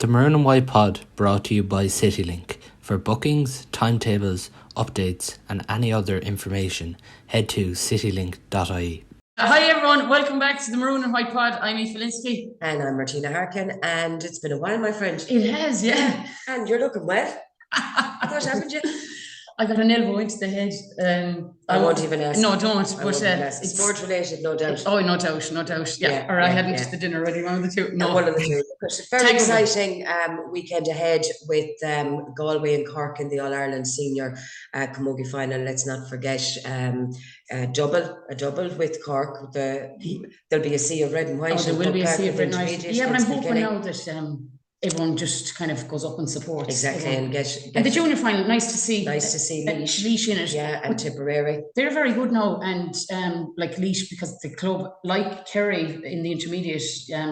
The Maroon White Pod brought to you by Citylink. For bookings, timetables, updates and any other information, head to citylink.ie. Hi everyone, welcome back to the Maroon and White Pod. I'm Aoife Sheehan. And I'm Martina Harkin, and it's been a while, my friend. It has, yeah. And you're looking well. What happened to you? I got an elbow into the head. I won't even ask. No, don't. It's sport related, no doubt. Oh, no doubt. Yeah. Or I hadn't the dinner ready, one of the two. No. One of the two. Very exciting weekend ahead with Galway and Cork in the All-Ireland Senior Camogie Final. Let's not forget a double with Cork. There'll be a sea of red and white. There will be a sea of red and white. Yeah, but I'm hoping now that everyone just kind of goes up and supports. Exactly, and the junior final, nice to see Laois in it. Yeah, and Tipperary. They're very good now, and like Laois, because the club, like Kerry in the intermediate,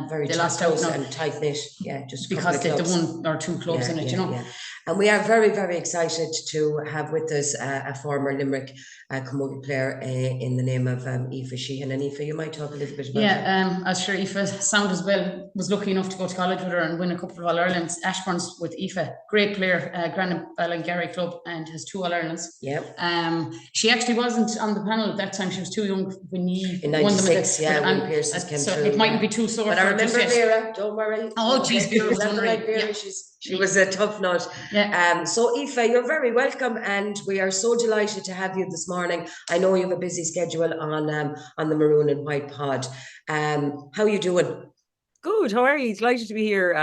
very lost out now and tight knit. Yeah, just because they've the one or two clubs in it, you know. Yeah. And we are very, very excited to have with us a former Limerick camogie player in the name of Aoife Sheehan. And Aoife, you might talk a little bit about her. As sure Aoife sound as well, was lucky enough to go to college with her and win a couple of All-Irelands. Ashbourne's with Aoife, great player, Granite Ballingarry club, and has 2 All-Irelands. Yeah. She actually wasn't on the panel at that time. She was too young when you in 96, when Pearson's came so through. It mightn't be too sore. But I remember Vera, don't worry. Oh, geez, Vera was unreal. She was a tough nut. Yeah. So Aoife, you're very welcome, and we are so delighted to have you this morning. I know you have a busy schedule on the Maroon and White Pod. How are you doing? Good. How are you? Delighted to be here,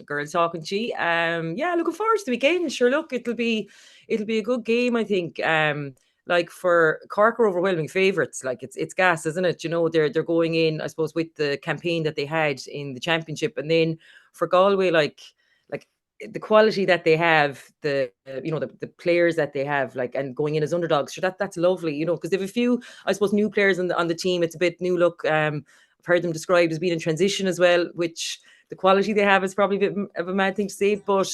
girls, talking to you. Yeah, looking forward to the weekend. Sure, look, it'll be a good game, I think. Like for Cork are overwhelming favourites. Like it's gas, isn't it? You know, they're going in, I suppose, with the campaign that they had in the championship, and then for Galway, like the quality that they have, the players that they have, like, and going in as underdogs, sure, that's lovely, you know, because they have a few, I suppose, new players on the team. It's a bit new look. I've heard them described as being in transition as well, which the quality they have is probably a bit of a mad thing to say, but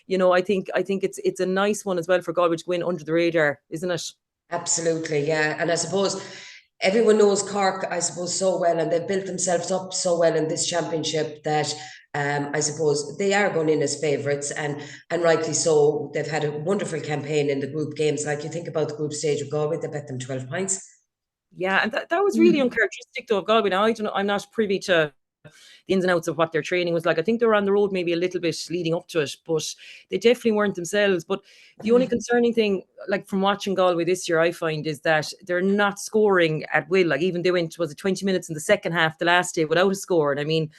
you know, I think it's a nice one as well for Galway to go in under the radar, isn't it? Absolutely, yeah. And I suppose everyone knows Cork, I suppose, so well, and they've built themselves up so well in this championship that I suppose they are going in as favourites, and rightly so. They've had a wonderful campaign in the group games. Like, you think about the group stage of Galway, they bet them 12 points. Yeah, and that was really uncharacteristic though of Galway. Now, I don't know, I'm not privy to the ins and outs of what their training was like. I think they were on the road maybe a little bit leading up to it, but they definitely weren't themselves. But the only concerning thing, like from watching Galway this year, I find, is that they're not scoring at will. Like, even they went, was it 20 minutes in the second half the last day without a score? And I mean,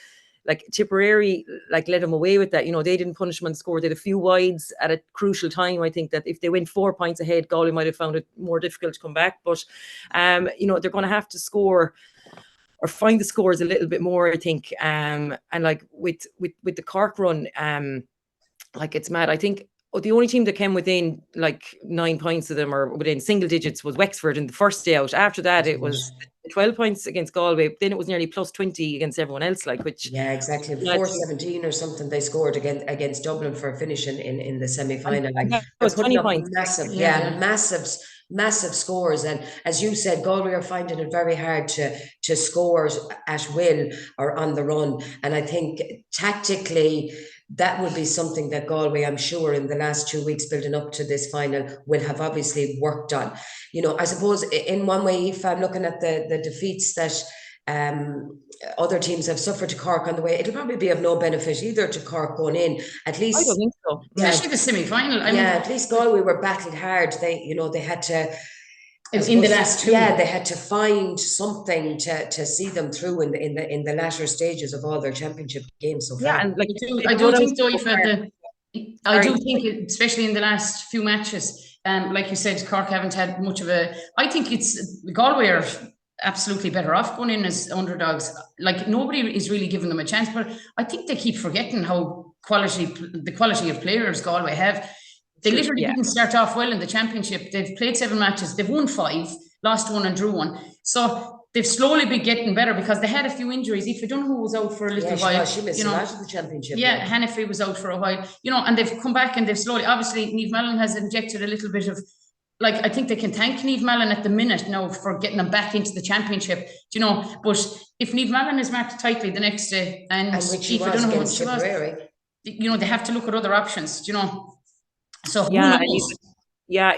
like, Tipperary, like, let them away with that. You know, they didn't punish them on the score. They had a few wides at a crucial time. I think that if they went 4 points ahead, Galway might have found it more difficult to come back. But, you know, they're going to have to score or find the scores a little bit more, I think. And like with the Cork run, like, it's mad. I think the only team that came within like 9 points of them, or within single digits, was Wexford in the first day out. After that, it was 12 points against Galway. Then it was nearly plus 20 against everyone else. Like, which, yeah, exactly. 4-17 or something they scored against Dublin for finishing in the semi-final. Like, it was 20 points. Massive scores. And as you said, Galway are finding it very hard to score at will or on the run. And I think tactically, that would be something that Galway, I'm sure, in the last 2 weeks building up to this final, will have obviously worked on. You know, I suppose in one way, if I'm looking at the defeats that other teams have suffered to Cork on the way, it'll probably be of no benefit either to Cork going in. At least, I don't think so. Especially the semi-final. I mean, at least Galway were battled hard. They had to. In the last two, they had to find something to see them through in the latter stages of all their championship games so far. Yeah, and like, I do think though, I do think, especially in the last few matches, like you said, Cork haven't had much of a. I think it's Galway are absolutely better off going in as underdogs. Like, nobody is really giving them a chance, but I think they keep forgetting how the quality of players Galway have. They literally didn't start off well in the championship. They've played 7 matches. They've won 5, lost 1 and drew 1. So they've slowly been getting better because they had a few injuries. Aoife Dunhu was out for a little while. She missed a lot of the championship. Yeah, Hannafy was out for a while. You know, and they've come back and they've slowly, obviously, Niamh Mallon has injected a little bit of, like, I think they can thank Niamh Mallon at the minute now for getting them back into the championship, you know. But if Niamh Mallon is marked tightly the next day, and which she was against Tipperary. you know, they have to look at other options, you know. So who Yeah, knows?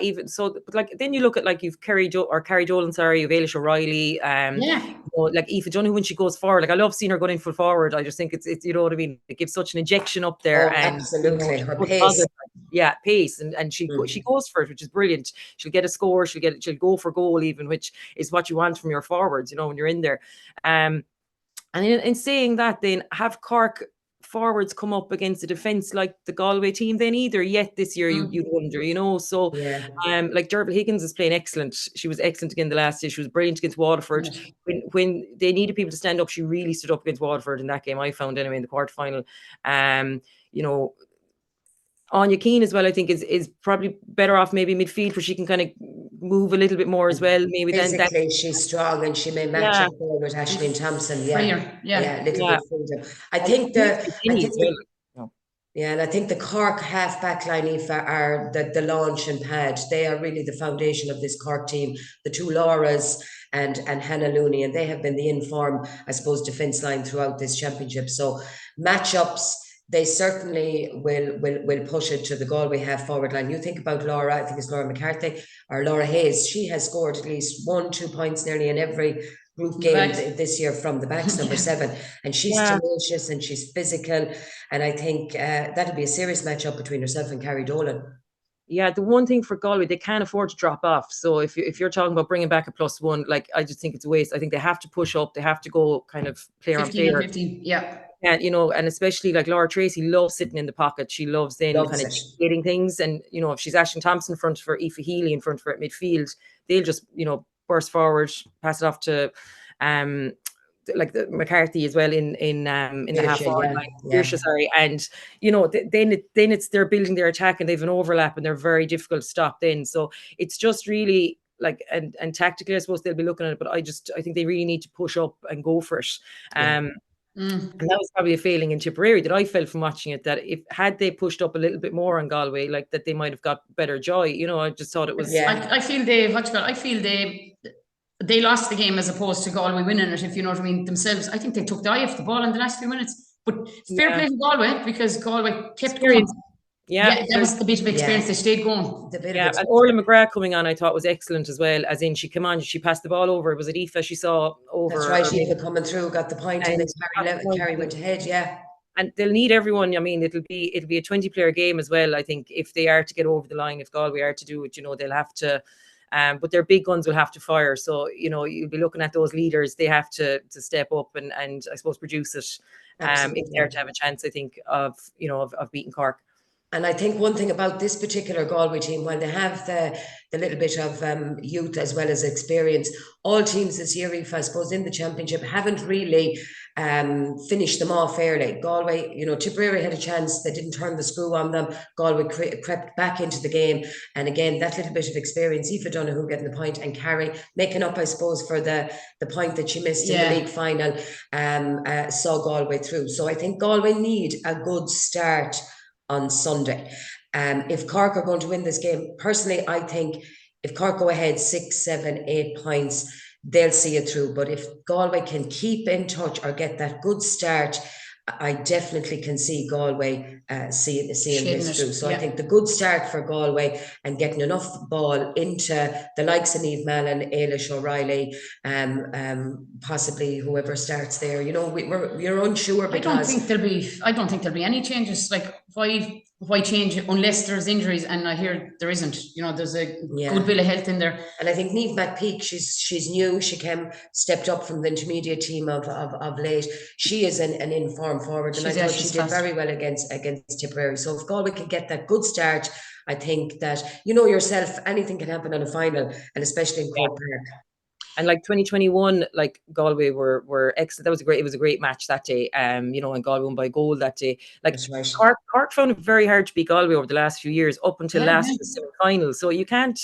even so, but like then you look at like you've Carrie Dolan, sorry, you've Aoife O'Reilly, like Aoife Dunne when she goes forward. Like I love seeing her going in full forward. I just think it's you know what I mean. It gives such an injection up there, Oh, and absolutely, her she's pace. bothered. Yeah, pace, and she goes for it, which is brilliant. She'll get a score. She'll go for goal even, which is what you want from your forwards. You know when you're in there. And in saying that, then have Cork forwards come up against a defence like the Galway team then either yet this year, you'd wonder, you know. So Yeah. like Derval Higgins is playing excellent. She was excellent again the last year. She was brilliant against Waterford. When they needed people to stand up, she really stood up against Waterford in that game, I found anyway, in the quarterfinal. You know, Anya Keane as well, I think is probably better off maybe midfield where she can kind of move a little bit more as well. Maybe physically she's strong and she may match up there with Aisling Thompson. Freer, a little bit freedom. I think and I think the Cork half back line, Aoife, are the launch and pad. They are really the foundation of this Cork team. The two Lauras and Hannah Looney, and they have been the inform, I suppose, defence line throughout this championship. So matchups, they certainly will push it to the Galway half forward line. You think about Laura, I think it's Laura McCarthy or Laura Hayes. She has scored at least 1-2 points nearly in every group game this year from the backs, number 7, and she's tenacious and she's physical, and I think that'll be a serious matchup between herself and Carrie Dolan. Yeah, the one thing for Galway, they can't afford to drop off. So if you're talking about bringing back a +1, like I just think it's a waste. I think they have to push up. They have to go kind of player on player. 15, yeah. And you know, and especially like Laura Tracy loves sitting in the pocket. She loves kind of dictating things. And you know, if she's Aisling Thompson in front for Aoife Healy in front for at midfield, they'll just burst forward, pass it off to like the McCarthy as well in the half forward line. Sorry, and you know then it's they're building their attack and they've an overlap and they're very difficult to stop then. So it's just really like and tactically I suppose they'll be looking at it, but I think they really need to push up and go for it. And that was probably a failing in Tipperary that I felt from watching it, that if had they pushed up a little bit more on Galway, like that they might have got better joy. You know, I just thought it was. I feel they lost the game as opposed to Galway winning it, if you know what I mean, themselves. I think they took the eye off the ball in the last few minutes. But fair play to Galway, because Galway kept going. Yeah, that was the bit of experience. They stayed going. And Orla McGrath coming on, I thought was excellent as well. As in, she came on, she passed the ball over. Was it Aoife she saw over? That's right, Aoife coming through, got the point, and then Carrie went ahead. Yeah. And they'll need everyone. I mean, it'll be a 20-player game as well. I think if they are to get over the line, if Galway are to do it, you know, they'll have to. But their big guns will have to fire. So, you know, you'll be looking at those leaders. They have to step up and I suppose produce it if they're to have a chance, I think, of beating Cork. And I think one thing about this particular Galway team, while they have the little bit of youth as well as experience, all teams this year, I suppose, in the championship haven't really finished them off early. Galway, you know, Tipperary had a chance. They didn't turn the screw on them. Galway crept back into the game. And again, that little bit of experience, Aoife Donoghue getting the point and Carrie making up, I suppose, for the point that she missed in the league final, saw Galway through. So I think Galway need a good start on Sunday. If Cork are going to win this game, personally, I think if Cork go ahead 6, 7, 8 points, they'll see it through. But if Galway can keep in touch or get that good start, I definitely can see Galway seeing this through. So I think the good start for Galway and getting enough ball into the likes of Niamh Mallon, Aoife O'Reilly, possibly whoever starts there. You know, we're unsure because I don't think there'll be any changes. Like why change unless there's injuries? And I hear there isn't. You know, there's a good bit of health in there. And I think Niamh McPeak, she's new. She stepped up from the intermediate team of late. She is an informed forward, and I thought she did very well against Tipperary. So if Galway can get that good start, I think that, you know yourself, anything can happen on a final, and especially in Croke Park. And like 2021, like Galway were excellent. It was a great match that day. You know, and Galway won by goal that day. Like Cork found it very hard to beat Galway over the last few years, up until last semi-final. So you can't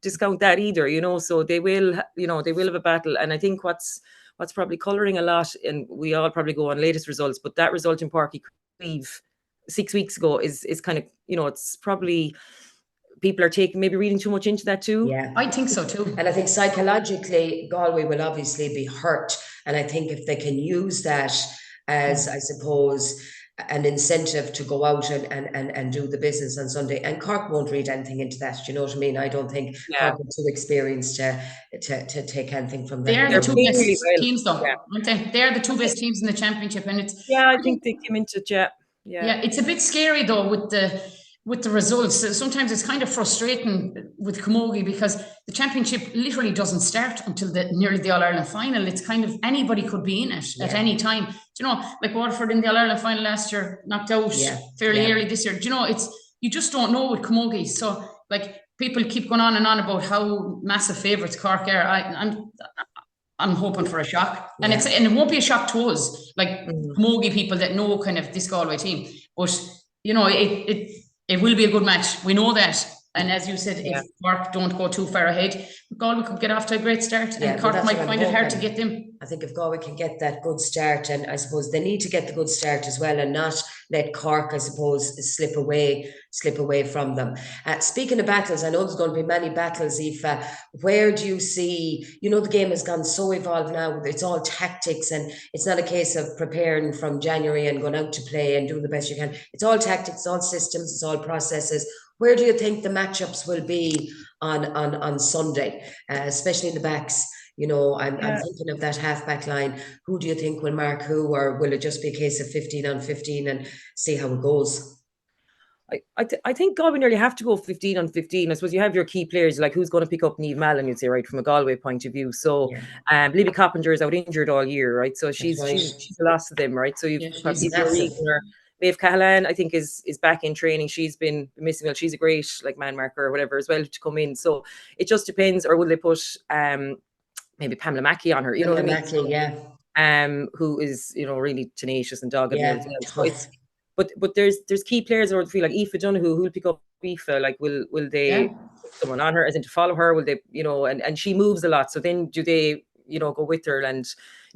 discount that either, you know. So they will have a battle. And I think what's probably colouring a lot, and we all probably go on latest results, but that result in Páirc Uí Chaoimh 6 weeks ago is kind of, you know, it's probably people are maybe reading too much into that too. Yeah, I think so too. And I think psychologically Galway will obviously be hurt, and I think if they can use that as, I suppose, an incentive to go out and do the business on Sunday. And Cork won't read anything into that. Do you know what I mean? I don't think Cork are too experienced to take anything from that. They are the two best teams, though, Yeah. aren't they? They are the two best teams in the championship, and it's I think they came into it. Yeah, it's a bit scary though with the results. Sometimes it's kind of frustrating with camogie because the championship literally doesn't start until nearly the All-Ireland final. It's kind of anybody could be in it at any time. Do you know, like Waterford in the All-Ireland final last year, knocked out fairly early this year. Do you know, you just don't know with camogie. So like people keep going on and on about how massive favourites Cork are. I'm hoping for a shock, and it won't be a shock to us, like camogie people that know kind of this Galway team. But you know, it will be a good match. We know that, and as you said, if Cork don't go too far ahead, Galway could get off to a great start, and Cork might find it hard to get them. I think if Galway can get that good start, and I suppose they need to get the good start as well, and not let Cork, I suppose, slip away from them. Speaking of battles, I know there's going to be many battles, Aoife. Where do you see, you know, the game has gone so evolved now, it's all tactics, and it's not a case of preparing from January and going out to play and doing the best you can. It's all tactics, it's all systems, it's all processes. Where do you think the matchups will be on Sunday, especially in the backs? You know, I'm thinking of that half-back line. Who do you think will mark who, or will it just be a case of 15 on 15 and see how it goes? I think Galway nearly have to go 15 on 15. I suppose you have your key players, like who's going to pick up Niamh Mallon, you'd say, right, from a Galway point of view. So Libby Coppinger is out injured all year, right? So she's a loss to them, right? So you've Maeve Cahalane, I think, is back in training. She's been missing. Well, she's a great like man marker or whatever as well to come in. So it just depends. Or will they put maybe Pamela Mackey on her? You know what I mean? Who is, you know, really tenacious and dogged and everything else. So but there's key players or feel like Aoife Donoghue, who'll pick up Aoife. Like will they put someone on her as in to follow her? Will they, you know, and she moves a lot. So then do they, you know, go with her? And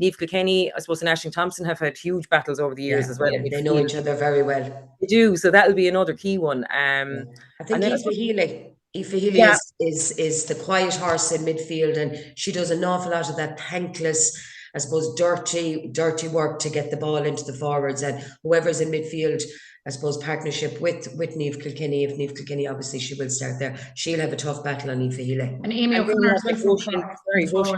Niamh Kilkenny, I suppose, and Aisling Thompson have had huge battles over the years as well. They know each other very well. They do. So that'll be another key one. I think Aoife Healy is the quiet horse in midfield, and she does an awful lot of that thankless, I suppose, dirty work to get the ball into the forwards, and whoever's in midfield, I suppose, partnership with Niamh Kilkenny. If Niamh Kilkenny, obviously she will start there. She'll have a tough battle on Aoife Healy. And Amy O'Connor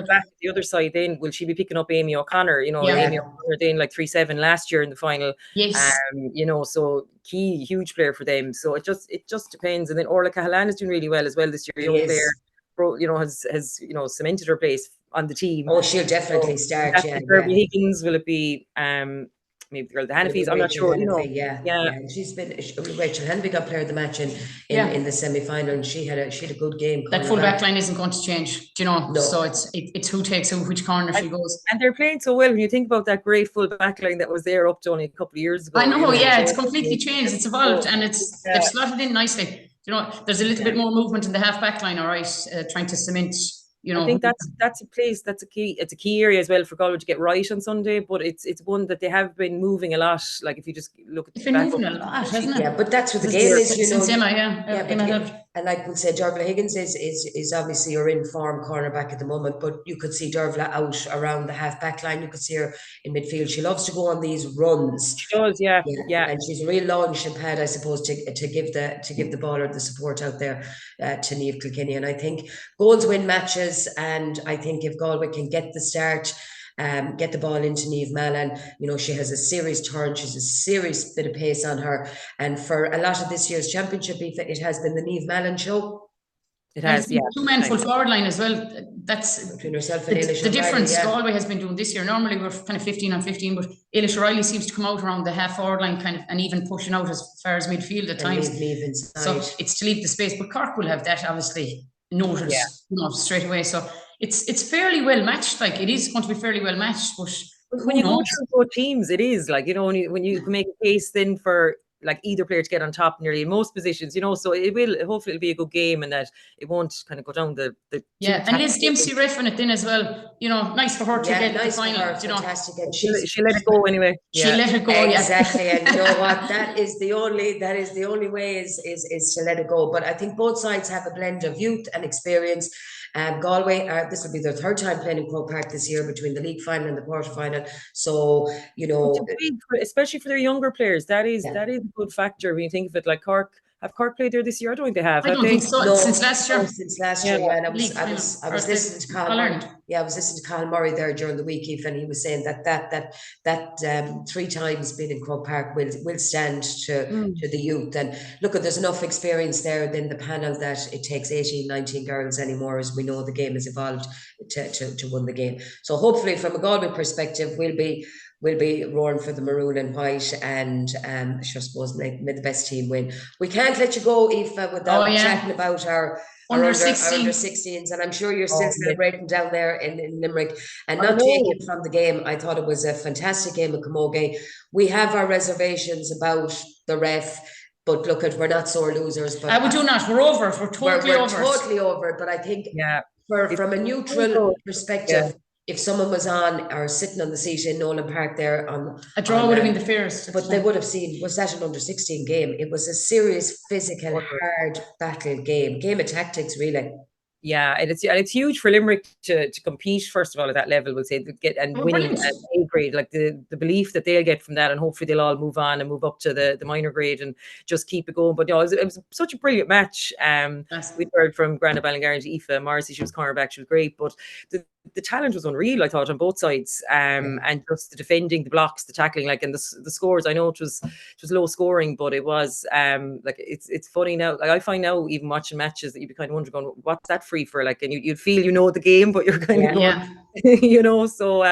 back to the other side. Then will she be picking up Amy O'Connor? You know, Amy O'Connor then like 3-7 last year in the final. Yes. You know, so huge player for them. So it just depends. And then Orla Cahalane is doing really well as well this year. Young player, you know, has you know cemented her place on the team. Oh, she'll definitely start. Kirby Higgins, will it be maybe the girl, the Hanafis? I'm not sure. You know, she's been Rachel Hanby got player of the match in the semi-final, and she had a good game. That full back line isn't going to change, do you know? No. So it's who takes who, which corner she goes. And they're playing so well when you think about that great full back line that was there up to only a couple of years ago. I know, it's completely changed. It's evolved, and they've slotted in nicely. You know, there's a little bit more movement in the half back line, all right, trying to cement. You know, I think that's a place, that's a key. It's a key area as well for Galway to get right on Sunday. But it's one that they have been moving a lot. Like if you just look at it's been moving a lot, hasn't it? Yeah, but that's what the game is. You know, and like we said, Dervla Higgins is obviously your in-form cornerback at the moment. But you could see Dervla out around the half-back line. You could see her in midfield. She loves to go on these runs. She does, yeah. And she's a real launching pad, I suppose, to give the ball or the support out there to Niamh Kilkenny. And I think goals win matches. And I think if Galway can get the start, get the ball into Niamh Mallon, you know, she has a serious turn, she's a serious bit of pace on her. And for a lot of this year's championship, it has been the Niamh Mallon show. It has, yeah. Two-man full forward line as well. That's between herself and Ailish the difference Galway has been doing this year. Normally we're kind of 15 on 15, but Ailish O'Reilly seems to come out around the half forward line kind of, and even pushing out as far as midfield at times. So it's to leave the space, but Cork will have that obviously noted, you know, straight away. So it's fairly well matched. Like it is going to be fairly well matched, but when you go through both teams, it is like, you know, when you can make a case then for like either player to get on top nearly in most positions, you know, so hopefully it'll be a good game and that it won't kind of go down the and Liz Dempsey reffing it then as well, you know, nice for her to get the final, you know. And she let it go anyway. She let it go, exactly. And you know what, that is the only way is to let it go. But I think both sides have a blend of youth and experience. Galway, this will be their third time playing in Croke Park this year between the league final and the quarter final. So, you know, especially for their younger players, that is a good factor when you think of it. Like Cork. Have Cork played there this year? I don't think they have. I don't think so. No, since last year. Since last year, yeah. And I was listening to Carl Murray. Yeah, I was listening to Carl Murray there during the week, Aoife, and he was saying that 3 times being in Croke Park will stand to the youth. And look, there's enough experience there in the panel that it takes 18, 19 girls anymore, as we know the game has evolved to win the game. So hopefully, from a Galway perspective, we'll be roaring for the maroon and white, and I suppose may the best team win. We can't let you go, Aoife, without chatting about our under 16s, and I'm sure you're still celebrating down there in Limerick. And not taking from the game, I thought it was a fantastic game of camogie. We have our reservations about the ref, but look, we're not sore losers. But we do not. We're over it. We're totally over it. But I think from a neutral perspective, if someone was on or sitting on the seat in Nolan Park there a draw would have been the fairest. But they would have seen, was that an under 16 game? It was a serious, physical, hard battle game of tactics, really. Yeah, and it's huge for Limerick to compete, first of all, at that level, we'll say, winning an A grade, like the belief that they'll get from that, and hopefully they'll all move on and move up to the minor grade and just keep it going. But it was such a brilliant match. We heard from Granda Ballingar and Aoife Marcy, she was cornerback, she was great, but the talent was unreal, I thought, on both sides. And just the defending, the blocks, the tackling, and the scores. I know it was low scoring, but it was it's funny now. Like, I find now, even watching matches, that you'd be kind of wondering, what's that free for? And you'd feel the game, but you're kind of going, So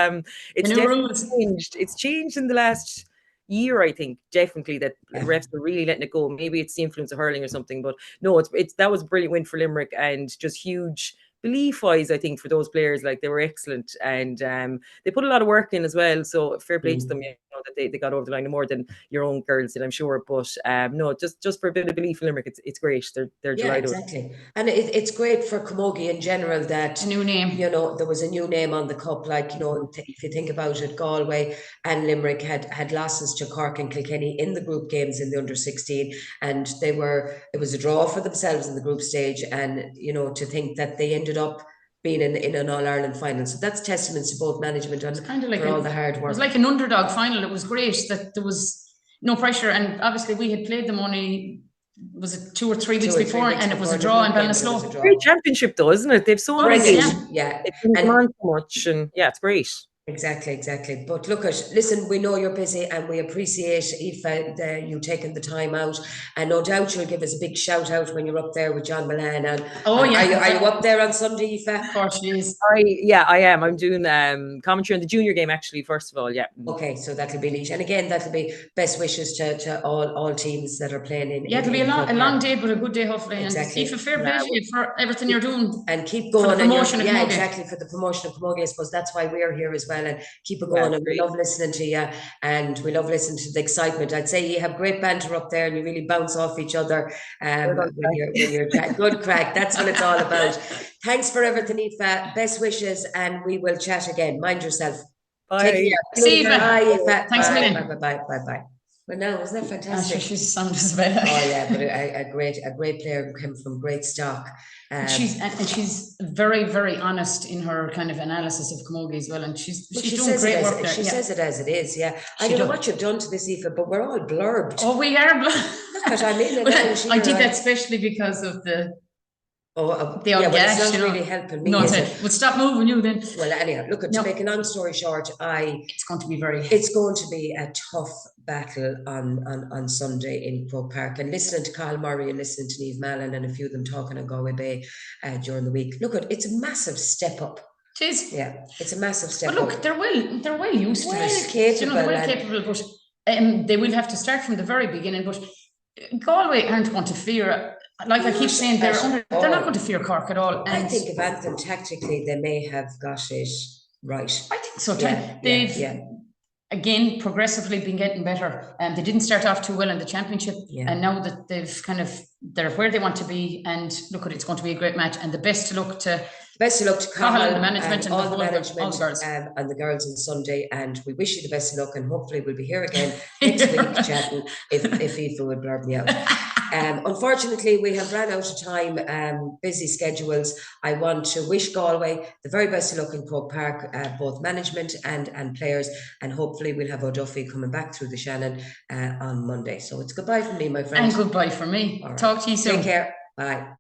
it's definitely changed. It's changed in the last year, I think, definitely, that refs are really letting it go. Maybe it's the influence of hurling or something, but no, that was a brilliant win for Limerick, and just huge belief-wise, I think, for those players. Like, they were excellent, and they put a lot of work in as well, so fair play to them, that they got over the line more than your own girls did, I'm sure. But no, just for a bit of belief in Limerick, it's great. They're delighted. Exactly. And it's great for camogie in general that a new name, there was a new name on the cup. Like, if you think about it, Galway and Limerick had losses to Cork and Kilkenny in the group games in the under 16, and it was a draw for themselves in the group stage, and to think that they ended up being in an All-Ireland final. So that's testament to both management and for all the hard work. It was like an underdog final. It was great that there was no pressure, and obviously we had played them only, was it 2 or 3 weeks before, and it was a draw in Ballinasloe. Great championship though, isn't it? They've so many games. It's so much, and it's great. Exactly. But look, listen, we know you're busy, and we appreciate, Aoife, you taking the time out, and no doubt you'll give us a big shout out when you're up there with John Milan. Are you up there on Sunday, Aoife? Of course she is. I am. I'm doing commentary on the junior game, actually, first of all. Okay, so that'll be neat, and again, that'll be best wishes to all teams that are playing in. It'll be a long day, but a good day, hopefully. Exactly. And Aoife, fair play to you for everything you're doing, and keep going. For the promotion of camogie. Exactly, for the promotion of camogie. I suppose that's why we're here as well. And keep it going, and we love listening to you, and we love listening to the excitement. I'd say you have great banter up there, and you really bounce off each other when you're good crack. That's what it's all about. Thanks for everything, Aoife. Best wishes, and we will chat again. Mind yourself. Bye. Take care. See you. Bye, Aoife. Thanks a million. Bye. Well, now, wasn't that fantastic? She's sound as well. But a great player who came from great stock. She's very, very honest in her kind of analysis of camogie as well, and she's doing great work there. She says it as it is. I don't know what you've done to this, Aoife, but we're all blurbed. Oh, we are blurbed. Look what I mean. I did that especially because of the it's not really helping me. No, we'll stop moving you then. Well, anyhow, look, to make a long story short, it's going to be a tough battle on Sunday in Croke Park. And listening to Carl Murray and listening to Niamh Mallon and a few of them talking on Galway Bay during the week, look, it's a massive step up. It is. Yeah, it's a massive step up. But look, they're well used to it. They're well capable, but they will have to start from the very beginning. But Galway aren't going to fear. Like I keep saying, they're not going to fear Cork at all. And I think if Anthem tactically, they may have got it right. I think so too. They've again progressively been getting better. They didn't start off too well in the championship, and now that they're where they want to be. And look, it's going to be a great match. And the best to look to Cahill and the management and all the management girls and the girls on Sunday. And we wish you the best of luck. And hopefully we'll be here again next week chatting if Aoife would blurb me out. Unfortunately, we have ran out of time, busy schedules. I want to wish Galway the very best of luck in Croke Park, both management and players, and hopefully we'll have O'Duffy coming back through the Shannon on Monday. So it's goodbye from me, my friend. And goodbye from me. Talk to you soon. Take care. Bye.